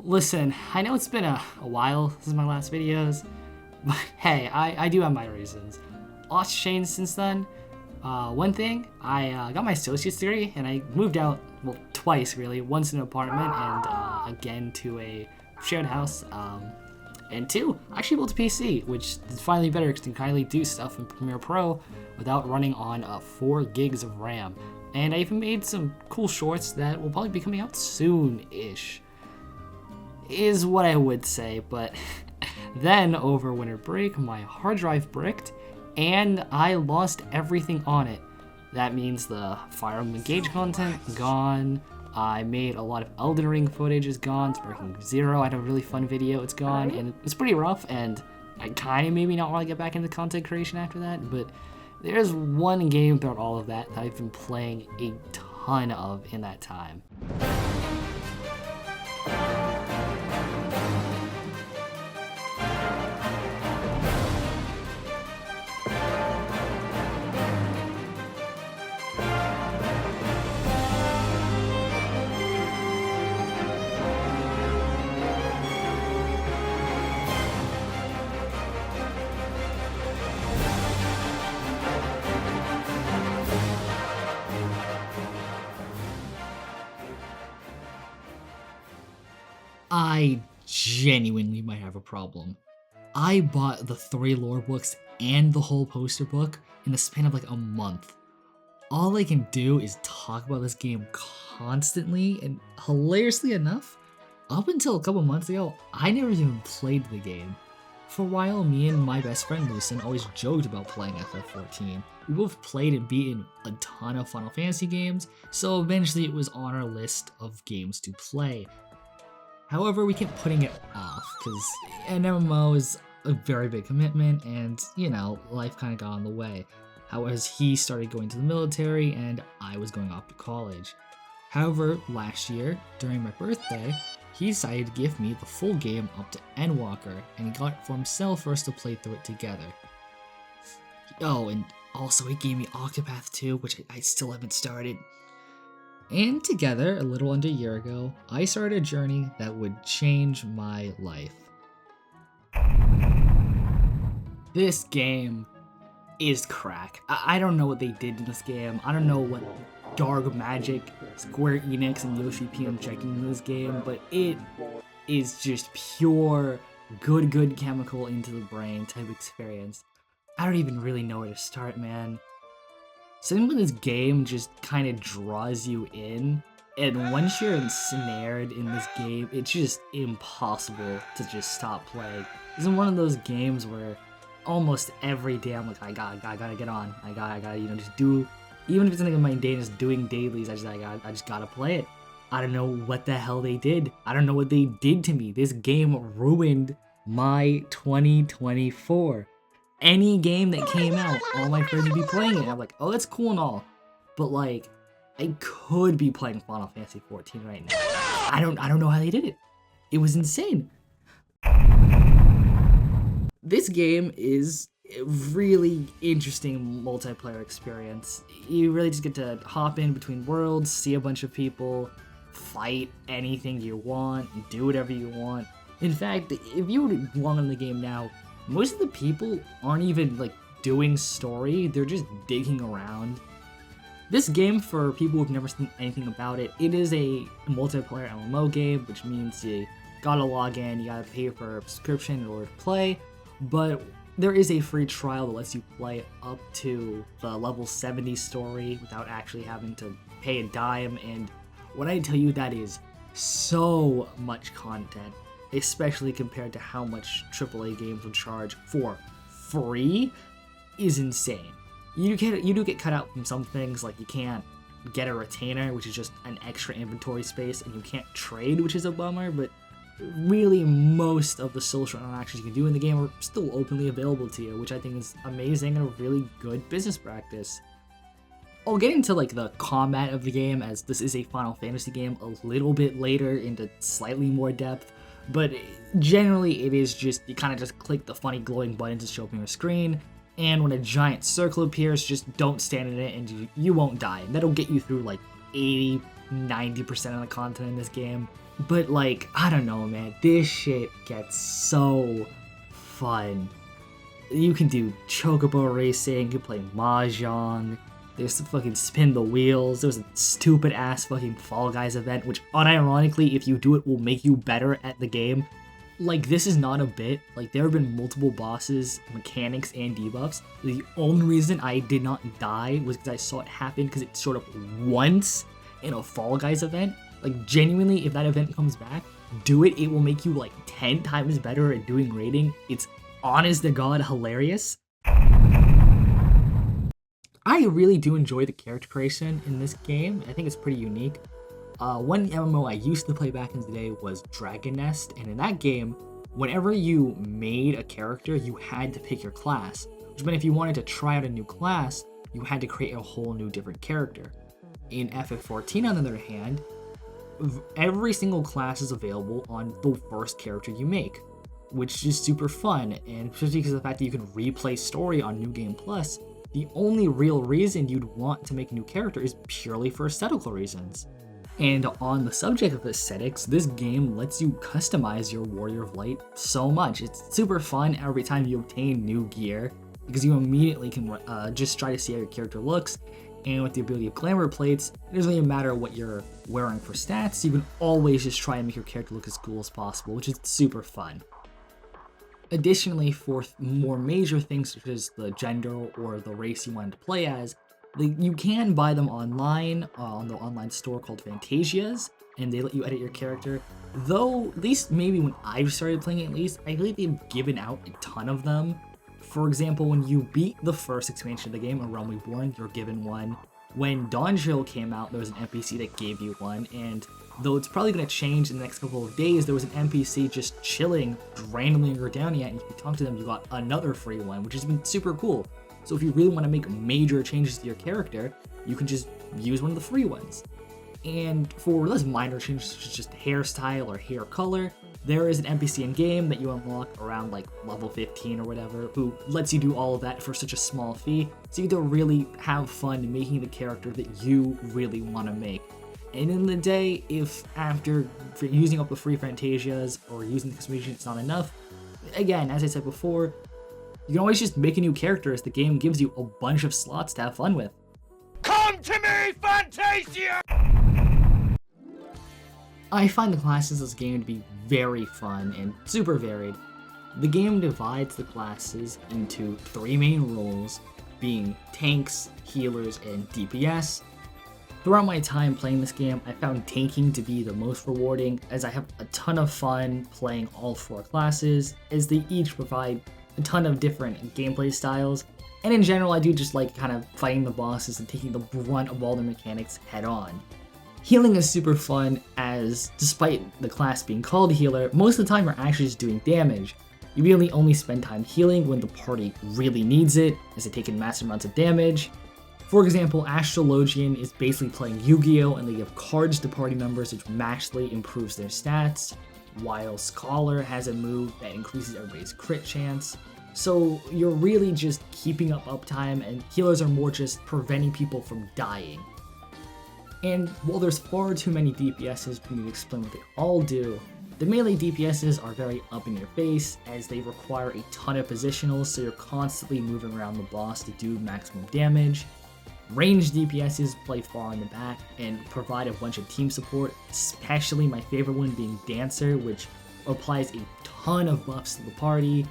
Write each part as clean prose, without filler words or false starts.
Listen, I know it's been a while since my last videos, but hey, I do have my reasons. Lots changed since then. One thing, I got my associate's degree and I moved out, well, twice really. Once in an apartment and again to a shared house. And two, I actually built a PC, which is finally better because you can kindly do stuff in Premiere Pro without running on 4 gigs of RAM. And I even made some cool shorts that will probably be coming out soon-ish, is what I would say. But then over winter break, my hard drive bricked and I lost everything on it. That means the Fire Emblem Engage content gone. I made a lot of Elden Ring footage is gone. Sparking Zero, I had a really fun video, it's gone, and it's pretty rough, and I kind of maybe not want to get back into content creation after that, but there's one game throughout all of that I've been playing a ton of in that time. I genuinely might have a problem. I bought the 3 lore books and the whole poster book in the span of like a month. All I can do is talk about this game constantly, and hilariously enough, up until a couple months ago, I never even played the game. For a while, me and my best friend Lucen always joked about playing FF14. We both played and beaten a ton of Final Fantasy games, so eventually it was on our list of games to play. However, we kept putting it off because an MMO is a very big commitment and, you know, life kind of got in the way. However, he started going to the military and I was going off to college. However, last year, during my birthday, he decided to give me the full game up to Endwalker, and he got it for himself for us to play through it together. Oh, and also he gave me Octopath 2, which I still haven't started. And together, a little under a year ago, I started a journey that would change my life. This game is crack. I don't know what they did in this game. I don't know what dark magic Square Enix and Yoshi P injected into this game, but it is just pure good chemical into the brain type experience. I don't even really know where to start, man. Something with this game just kind of draws you in, and once you're ensnared in this game, it's just impossible to just stop playing. This is one of those games where almost every day I'm like, I gotta get on. I gotta, you know, just do, even if it's something mundane, just doing dailies, I just gotta play it. I don't know what the hell they did. I don't know what they did to me. This game ruined my 2024. Any game that came out, all my friends would be playing it. And I'm like, oh, that's cool and all, but like, I could be playing Final Fantasy XIV right now. I don't know how they did it. It was insane. This game is a really interesting multiplayer experience. You really just get to hop in between worlds, see a bunch of people, fight anything you want, do whatever you want. In fact, if you were to log on the game now, most of the people aren't even like doing story, they're just digging around. This game, for people who've never seen anything about it, it is a multiplayer MMO game, which means you gotta log in, you gotta pay for a subscription in order to play, but there is a free trial that lets you play up to the level 70 story without actually having to pay a dime, and when I tell you that is so much content, especially compared to how much AAA games would charge for free, is insane. You do get cut out from some things, like you can't get a retainer, which is just an extra inventory space, and you can't trade, which is a bummer, but really most of the social interactions you can do in the game are still openly available to you, which I think is amazing and a really good business practice. I'll get into like the combat of the game, as this is a Final Fantasy game, a little bit later into slightly more depth, but generally it is just, you kind of just click the funny glowing buttons to show up on your screen, and when a giant circle appears, just don't stand in it and you won't die. And that'll get you through like 80-90% of the content in this game. But like, I don't know, man, this shit gets so fun. You can do chocobo racing, you can play mahjong, there's the fucking spin the wheels, there's a stupid ass fucking Fall Guys event, which unironically, if you do it, will make you better at the game. Like, this is not a bit. Like, there have been multiple bosses, mechanics, and debuffs. The only reason I did not die was because I saw it happen because it showed up once in a Fall Guys event. Like, genuinely, if that event comes back, do it. It will make you, like, 10 times better at doing raiding. It's honest to God hilarious. I really do enjoy the character creation in this game. I think it's pretty unique. One MMO I used to play back in the day was Dragon Nest, and in that game, whenever you made a character, you had to pick your class, which meant if you wanted to try out a new class, you had to create a whole new different character. In FF14, on the other hand, every single class is available on the first character you make, which is super fun, and especially because of the fact that you can replay story on New Game Plus, the only real reason you'd want to make a new character is purely for aesthetical reasons. And on the subject of aesthetics, this game lets you customize your Warrior of Light so much. It's super fun every time you obtain new gear, because you immediately can just try to see how your character looks, and with the ability of glamour plates, it doesn't even matter what you're wearing for stats, you can always just try and make your character look as cool as possible, which is super fun. Additionally, for more major things such as the gender or the race you wanted to play as, you can buy them online on the online store called Fantasias, and they let you edit your character. Though, at least maybe when I've started playing it, at least, I believe they've given out a ton of them. For example, when you beat the first expansion of the game, A Realm Reborn, you're given one. When Dawnchill came out, there was an NPC that gave you one, and though it's probably going to change in the next couple of days, there was an NPC just chilling randomly in Gridania, and if you talk to them, you got another free one, which has been super cool. So if you really want to make major changes to your character, you can just use one of the free ones. And for less minor changes, such as just hairstyle or hair color, there is an NPC in-game that you unlock around like level 15 or whatever, who lets you do all of that for such a small fee, so you get to really have fun making the character that you really want to make. And in the day, if after using up the free Fantasias or using the customization it's not enough, again, as I said before, you can always just make a new character as the game gives you a bunch of slots to have fun with. Come to me, Fantasia! I find the classes of this game to be very fun and super varied. The game divides the classes into 3 main roles, being tanks, healers, and DPS. Throughout my time playing this game, I found tanking to be the most rewarding, as I have a ton of fun playing all 4 classes, as they each provide a ton of different gameplay styles, and in general I do just like kind of fighting the bosses and taking the brunt of all the mechanics head on. Healing is super fun, as despite the class being called healer, most of the time you're actually just doing damage. You really only spend time healing when the party really needs it, as they take in massive amounts of damage. For example, Astrologian is basically playing Yu-Gi-Oh! And they give cards to party members which massively improves their stats, while Scholar has a move that increases everybody's crit chance. So you're really just keeping up uptime, and healers are more just preventing people from dying. And while there's far too many DPSs for me to explain what they all do, the melee DPSs are very up in your face, as they require a ton of positionals, so you're constantly moving around the boss to do maximum damage. Ranged DPSs play far in the back and provide a bunch of team support, especially my favorite one being Dancer, which applies a ton of buffs to the party.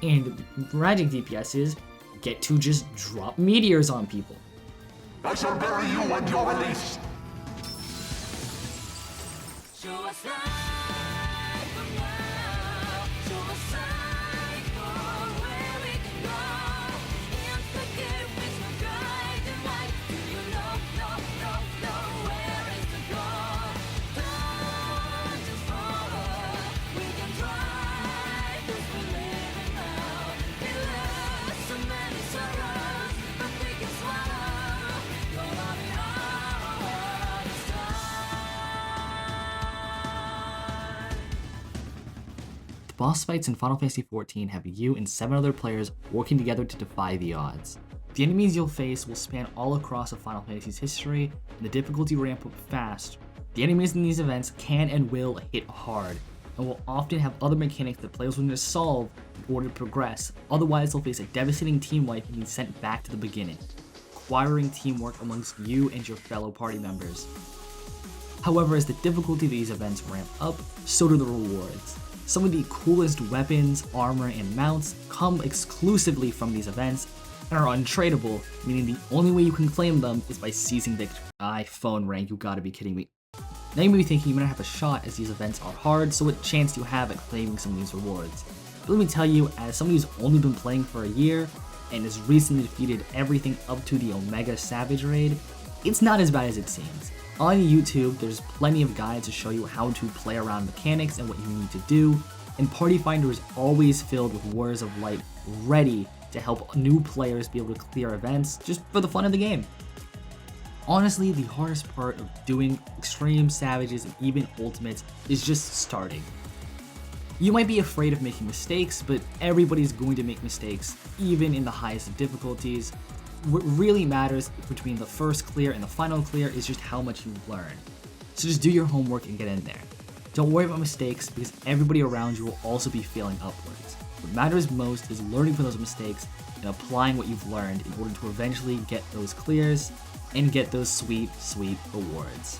And magic DPSs get to just drop meteors on people. I shall bury you on your release! Boss fights in Final Fantasy XIV have you and 7 other players working together to defy the odds. The enemies you'll face will span all across of Final Fantasy's history, and the difficulty ramp up fast, The enemies in these events can and will hit hard, and will often have other mechanics that players will need to solve in order to progress, otherwise they'll face a devastating team wipe and be sent back to the beginning, requiring teamwork amongst you and your fellow party members. However, as the difficulty of these events ramp up, so do the rewards. Some of the coolest weapons, armor, and mounts come exclusively from these events and are untradeable, meaning the only way you can claim them is by seizing the iPhone rank. You gotta be kidding me. Now you may be thinking you might not have a shot as these events are hard, so what chance do you have at claiming some of these rewards? But let me tell you, as somebody who's only been playing for a year and has recently defeated everything up to the Omega Savage raid, it's not as bad as it seems. On YouTube, there's plenty of guides to show you how to play around mechanics and what you need to do, and Party Finder is always filled with Warriors of Light ready to help new players be able to clear events just for the fun of the game. Honestly, the hardest part of doing Extreme, Savages, and even Ultimates is just starting. You might be afraid of making mistakes, but everybody's going to make mistakes, even in the highest of difficulties. What really matters between the first clear and the final clear is just how much you learn. So just do your homework and get in there. Don't worry about mistakes because everybody around you will also be failing upwards. What matters most is learning from those mistakes and applying what you've learned in order to eventually get those clears and get those sweet, sweet rewards.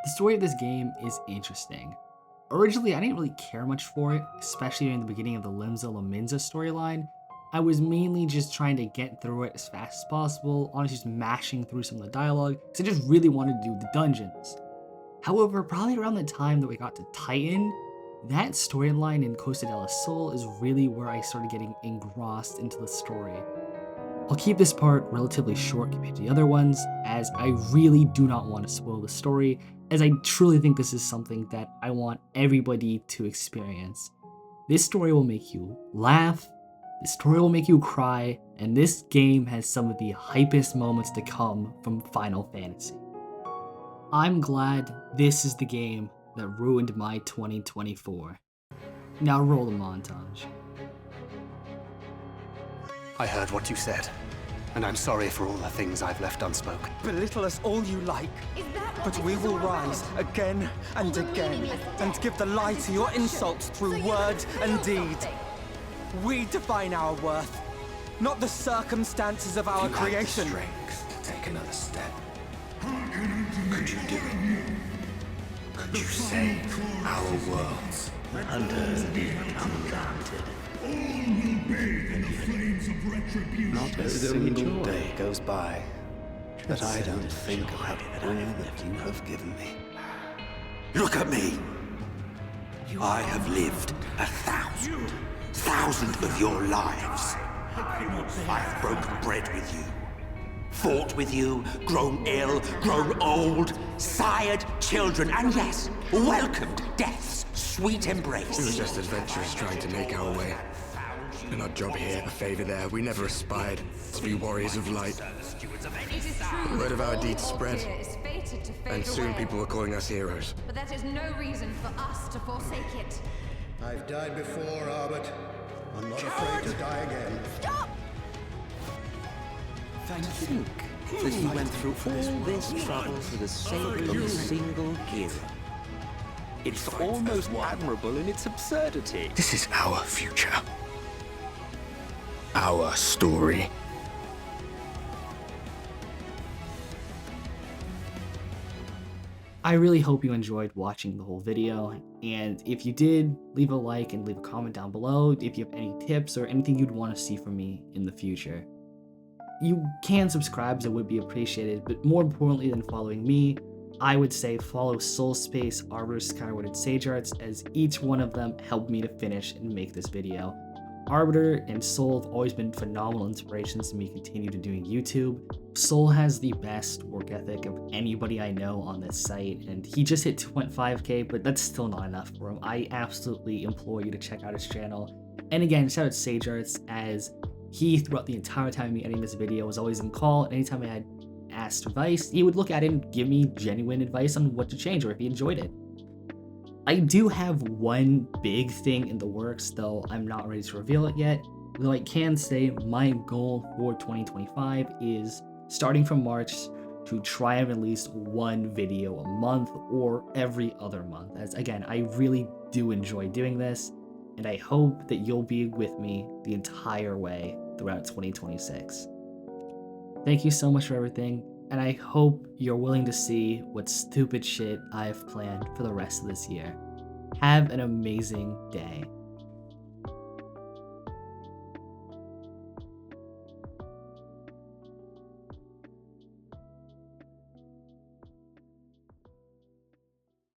The story of this game is interesting. Originally, I didn't really care much for it, especially during the beginning of the Limsa-Lominsa storyline. I was mainly just trying to get through it as fast as possible, honestly just mashing through some of the dialogue, because I just really wanted to do the dungeons. However, probably around the time that we got to Titan, that storyline in Costa del Sol is really where I started getting engrossed into the story. I'll keep this part relatively short compared to the other ones, as I really do not want to spoil the story, as I truly think this is something that I want everybody to experience. This story will make you laugh, this story will make you cry, and this game has some of the hypest moments to come from Final Fantasy. I'm glad this is the game that ruined my 2024. Now roll the montage. I heard what you said, and I'm sorry for all the things I've left unspoken. Belittle us all you like, but we will rise again and again and give the lie to your insults through word and deed. We define our worth, not the circumstances of our creation. If you had the strength to take another step, could you do it? Could you save our worlds? Unheard, uncounted. Not a single day goes by that I don't think about all that you have given me. Look at me! I have lived 1,000 of your lives. I have broken bread with you, fought with you, grown ill, grown old, sired children, and yes, welcomed death's sweet embrace. We were just adventurers trying to make our way. An odd job here, a favor there. We never aspired to be warriors of light. The word of our deeds spread, and soon people were calling us heroes. But that is no reason for us to forsake it. I've died before, Albert. I'm not afraid to die again. Stop! To think that he went through all this trouble for the sake of a single hero. It's almost admirable in its absurdity. This is our future. Our story. I really hope you enjoyed watching the whole video, and if you did, leave a like and leave a comment down below if you have any tips or anything you'd want to see from me in the future. You can subscribe, as it would be appreciated, but more importantly than following me, I would say follow Soulspace, Arbor, Skyward, and Sage Arts, as each one of them helped me to finish and make this video. Arbiter and Soul have always been phenomenal inspirations to me continue to doing YouTube. Soul has the best work ethic of anybody I know on this site, and he just hit 2.5k, but that's still not enough for him. I absolutely implore you to check out his channel. And again, shout out to Sage Arts, as he, throughout the entire time me editing this video, was always in call, and anytime I had asked advice, he would look at it and give me genuine advice on what to change or if he enjoyed it. I do have one big thing in the works, though I'm not ready to reveal it yet, though I can say my goal for 2025 is, starting from March, to try and release one video a month or every other month, as again, I really do enjoy doing this, and I hope that you'll be with me the entire way throughout 2026. Thank you so much for everything, and I hope you're willing to see what stupid shit I've planned for the rest of this year. Have an amazing day.